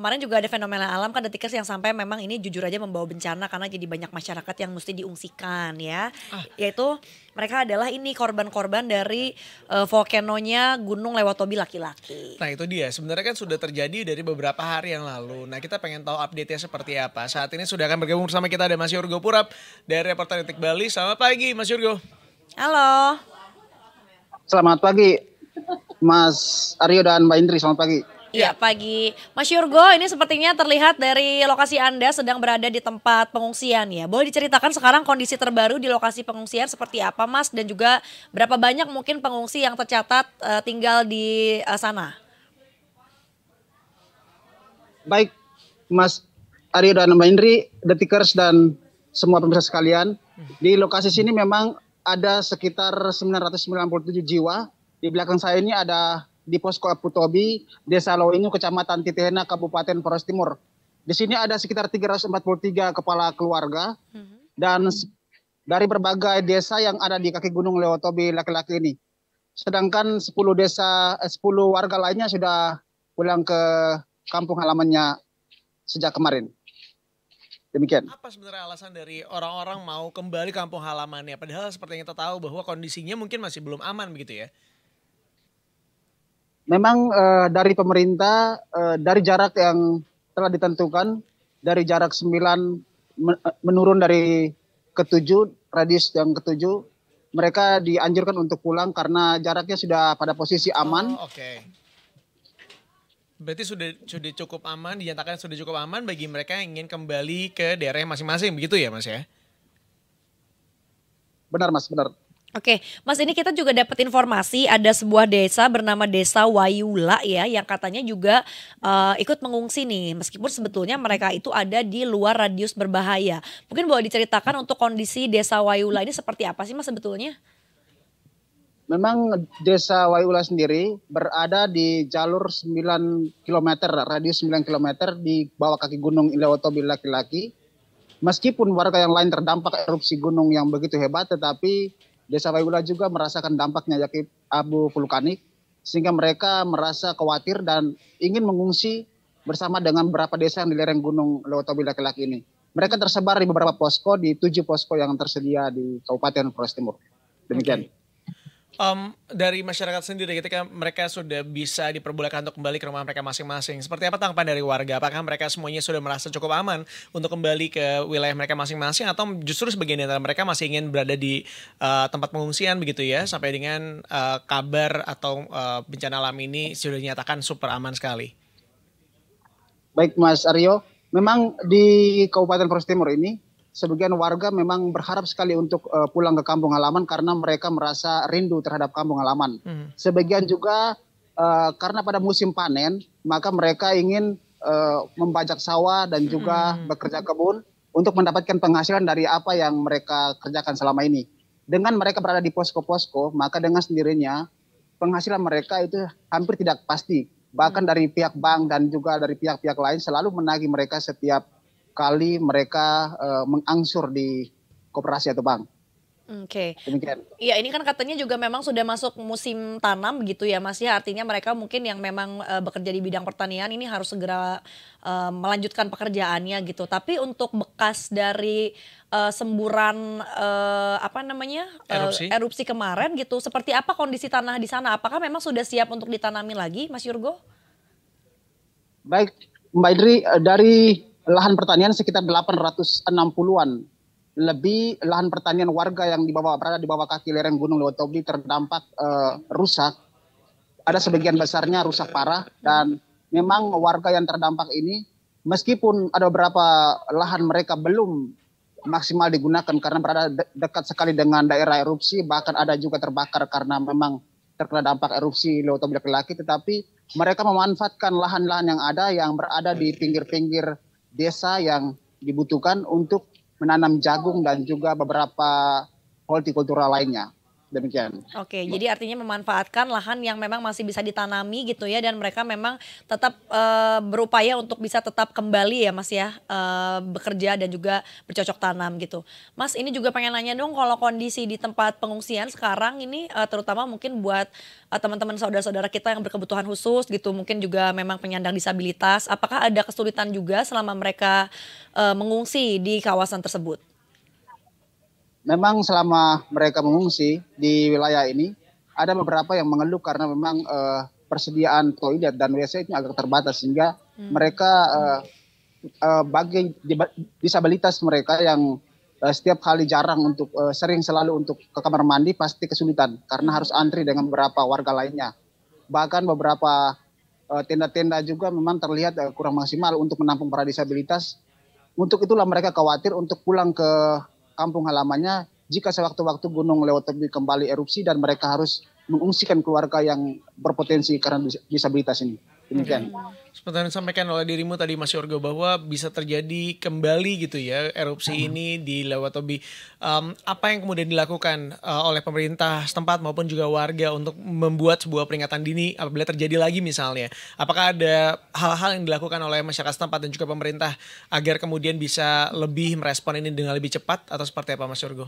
kemarin juga ada fenomena alam kan Detikers yang sampai memang ini jujur aja membawa bencana karena jadi banyak masyarakat yang mesti diungsikan ya. Ah, Yaitu mereka adalah ini korban-korban dari volcanonya Gunung Lewatobi laki-laki. nah itu dia. Sebenarnya kan sudah terjadi dari beberapa hari yang lalu. Nah kita pengen tahu update-nya seperti apa. Saat ini sudah akan bergabung bersama kita ada Mas Yurgo Purap dari Reporter Detik Bali. Selamat pagi Mas Yurgo. Halo. Selamat pagi, Mas Aryo dan Mbak Indri. Selamat pagi. Iya pagi, Mas Yurgo ini sepertinya terlihat dari lokasi Anda sedang berada di tempat pengungsian ya. Boleh diceritakan sekarang kondisi terbaru di lokasi pengungsian seperti apa Mas dan juga berapa banyak mungkin pengungsi yang tercatat tinggal di sana? Baik, Mas Aryo dan Mbak Indri, Detikers dan semua pemirsa sekalian. Di lokasi sini memang ada sekitar 997 jiwa. Di belakang saya ini ada di posko Apu Tobi, Desa Loingu, Kecamatan Titihena, Kabupaten Flores Timur. Di sini ada sekitar 343 kepala keluarga dan dari berbagai desa yang ada di kaki Gunung Lewatobi laki-laki ini. Sedangkan 10 warga lainnya sudah pulang ke kampung halamannya sejak kemarin. Demikian. Apa sebenarnya alasan dari orang-orang mau kembali kampung halamannya? Padahal seperti yang kita tahu bahwa kondisinya mungkin masih belum aman begitu ya. Memang dari pemerintah, dari jarak yang telah ditentukan, dari jarak 9 menurun dari ke-7, radius yang ke-7, mereka dianjurkan untuk pulang karena jaraknya sudah pada posisi aman. Oh, oke. Berarti sudah cukup aman, dinyatakan sudah cukup aman bagi mereka yang ingin kembali ke daerah masing-masing begitu ya Mas ya? Benar Mas, benar. Oke, Mas ini kita juga dapat informasi ada sebuah desa bernama Desa Wayula ya yang katanya juga ikut mengungsi nih meskipun sebetulnya mereka itu ada di luar radius berbahaya. Mungkin boleh diceritakan untuk kondisi Desa Wayula ini seperti apa sih Mas sebetulnya? Memang Desa Wayula sendiri berada di jalur 9 km, radius 9 km di bawah kaki Gunung Lewatobi laki-laki. Meskipun warga yang lain terdampak erupsi gunung yang begitu hebat, tetapi Desa Wayula juga merasakan dampaknya yakni abu vulkanik, sehingga mereka merasa khawatir dan ingin mengungsi bersama dengan beberapa desa yang di lereng Gunung Lewatobi laki-laki ini. Mereka tersebar di beberapa posko, di 7 posko yang tersedia di Kabupaten Flores Timur. Demikian. Dari masyarakat sendiri ketika mereka sudah bisa diperbolehkan untuk kembali ke rumah mereka masing-masing, seperti apa tanggapan dari warga? Apakah mereka semuanya sudah merasa cukup aman untuk kembali ke wilayah mereka masing-masing atau justru sebagian dari mereka masih ingin berada di tempat pengungsian begitu ya sampai dengan kabar atau bencana alam ini sudah dinyatakan super aman sekali? Baik Mas Aryo, memang di Kabupaten Flores Timur ini sebagian warga memang berharap sekali untuk pulang ke kampung halaman karena mereka merasa rindu terhadap kampung halaman. Sebagian juga karena pada musim panen, maka mereka ingin membajak sawah dan juga bekerja kebun untuk mendapatkan penghasilan dari apa yang mereka kerjakan selama ini. Dengan mereka berada di posko-posko, maka dengan sendirinya penghasilan mereka itu hampir tidak pasti. Bahkan dari pihak bank dan juga dari pihak-pihak lain selalu menagih mereka setiap kali mereka mengangsur di koperasi atau bank. Oke. Demikian. Iya ini kan katanya juga memang sudah masuk musim tanam gitu ya Mas ya. Artinya mereka mungkin yang memang bekerja di bidang pertanian ini harus segera melanjutkan pekerjaannya gitu. Tapi untuk bekas dari semburan erupsi kemarin gitu, seperti apa kondisi tanah di sana? Apakah memang sudah siap untuk ditanami lagi Mas Yurgo? Baik Mbak Idri, dari lahan pertanian sekitar 860-an lebih lahan pertanian warga yang berada di bawah kaki lereng Gunung Lewatobi terdampak rusak. Ada sebagian besarnya rusak parah dan memang warga yang terdampak ini meskipun ada beberapa lahan mereka belum maksimal digunakan karena berada dekat sekali dengan daerah erupsi, bahkan ada juga terbakar karena memang terkena dampak erupsi Lewatobi laki-laki, tetapi mereka memanfaatkan lahan-lahan yang ada yang berada di pinggir-pinggir desa yang dibutuhkan untuk menanam jagung dan juga beberapa hortikultura lainnya. Demikian. Oke, jadi artinya memanfaatkan lahan yang memang masih bisa ditanami gitu ya, dan mereka memang tetap berupaya untuk bisa tetap kembali ya Mas ya, bekerja dan juga bercocok tanam gitu. Mas, ini juga pengen nanya dong, kalau kondisi di tempat pengungsian sekarang ini terutama mungkin buat teman-teman saudara-saudara kita yang berkebutuhan khusus gitu, mungkin juga memang penyandang disabilitas, apakah ada kesulitan juga selama mereka mengungsi di kawasan tersebut? Memang selama mereka mengungsi di wilayah ini, ada beberapa yang mengeluh karena memang persediaan toilet dan WC itu agak terbatas, sehingga mereka bagi disabilitas mereka yang setiap kali jarang untuk sering selalu untuk ke kamar mandi pasti kesulitan karena harus antri dengan beberapa warga lainnya. Bahkan beberapa tenda-tenda juga memang terlihat kurang maksimal untuk menampung para disabilitas. Untuk itulah mereka khawatir untuk pulang ke kampung halamannya jika sewaktu-waktu Gunung Leutobi kembali erupsi dan mereka harus mengungsikan keluarga yang berpotensi karena disabilitas ini. Demikian. Seperti yang disampaikan oleh dirimu tadi Mas Yorgo, bahwa bisa terjadi kembali gitu ya erupsi ini di Leutobi. Apa yang kemudian dilakukan oleh pemerintah setempat maupun juga warga untuk membuat sebuah peringatan dini apabila terjadi lagi misalnya? Apakah ada hal-hal yang dilakukan oleh masyarakat setempat dan juga pemerintah agar kemudian bisa lebih merespon ini dengan lebih cepat atau seperti apa Mas Yorgo?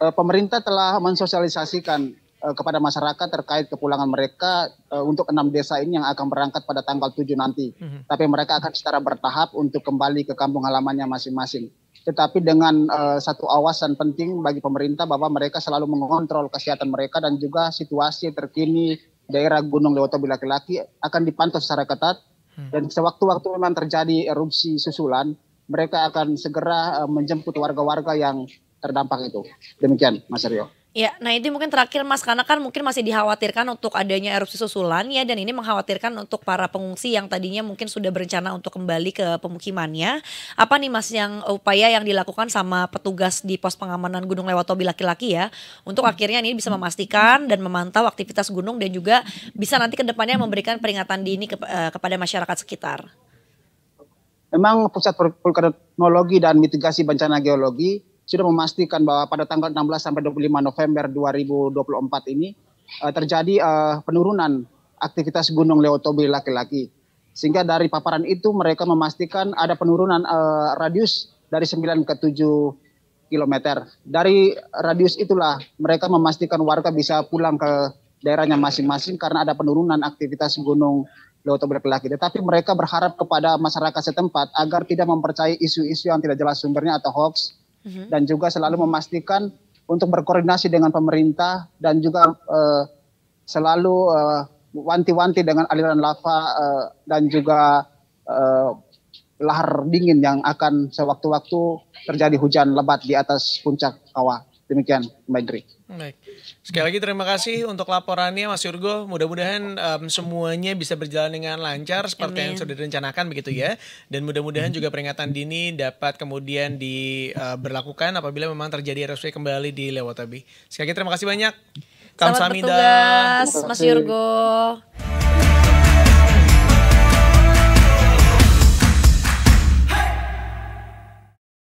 Pemerintah telah mensosialisasikan kepada masyarakat terkait kepulangan mereka untuk 6 desa ini yang akan berangkat pada tanggal 7 nanti. Tapi mereka akan secara bertahap untuk kembali ke kampung halamannya masing-masing. Tetapi dengan satu awasan penting bagi pemerintah bahwa mereka selalu mengontrol kesehatan mereka dan juga situasi terkini daerah Gunung Leutobi laki-laki akan dipantau secara ketat. Dan sewaktu-waktu memang terjadi erupsi susulan, mereka akan segera menjemput warga-warga yang terdampak itu. Demikian Mas Aryo. Ya, nah itu mungkin terakhir Mas, karena kan mungkin masih dikhawatirkan untuk adanya erupsi susulan ya, dan ini mengkhawatirkan untuk para pengungsi yang tadinya mungkin sudah berencana untuk kembali ke pemukimannya. Apa nih Mas yang upaya yang dilakukan sama petugas di pos pengamanan Gunung Leutobi laki-laki ya, untuk akhirnya ini bisa memastikan dan memantau aktivitas gunung dan juga bisa nanti ke depannya memberikan peringatan dini kepada masyarakat sekitar. Memang Pusat Vulkanologi dan Mitigasi Bencana Geologi sudah memastikan bahwa pada tanggal 16 sampai 25 November 2024 ini terjadi penurunan aktivitas Gunung Leutobi laki-laki. Sehingga dari paparan itu mereka memastikan ada penurunan radius dari 9 ke 7 kilometer. Dari radius itulah mereka memastikan warga bisa pulang ke daerahnya masing-masing karena ada penurunan aktivitas Gunung Leutobi laki-laki. Tetapi mereka berharap kepada masyarakat setempat agar tidak mempercayai isu-isu yang tidak jelas sumbernya atau hoax, dan juga selalu memastikan untuk berkoordinasi dengan pemerintah dan juga selalu wanti-wanti dengan aliran lava dan juga lahar dingin yang akan sewaktu-waktu terjadi hujan lebat di atas puncak kawah. Demikian Mbak Indri. Baik. Sekali lagi terima kasih untuk laporannya Mas Yorgo. Mudah-mudahan semuanya bisa berjalan dengan lancar seperti yang sudah direncanakan begitu ya. Dan mudah-mudahan juga peringatan dini dapat kemudian diberlakukan apabila memang terjadi erupsi kembali di Leutobi. Sekali lagi terima kasih banyak. Selamat bertugas Mas Yorgo.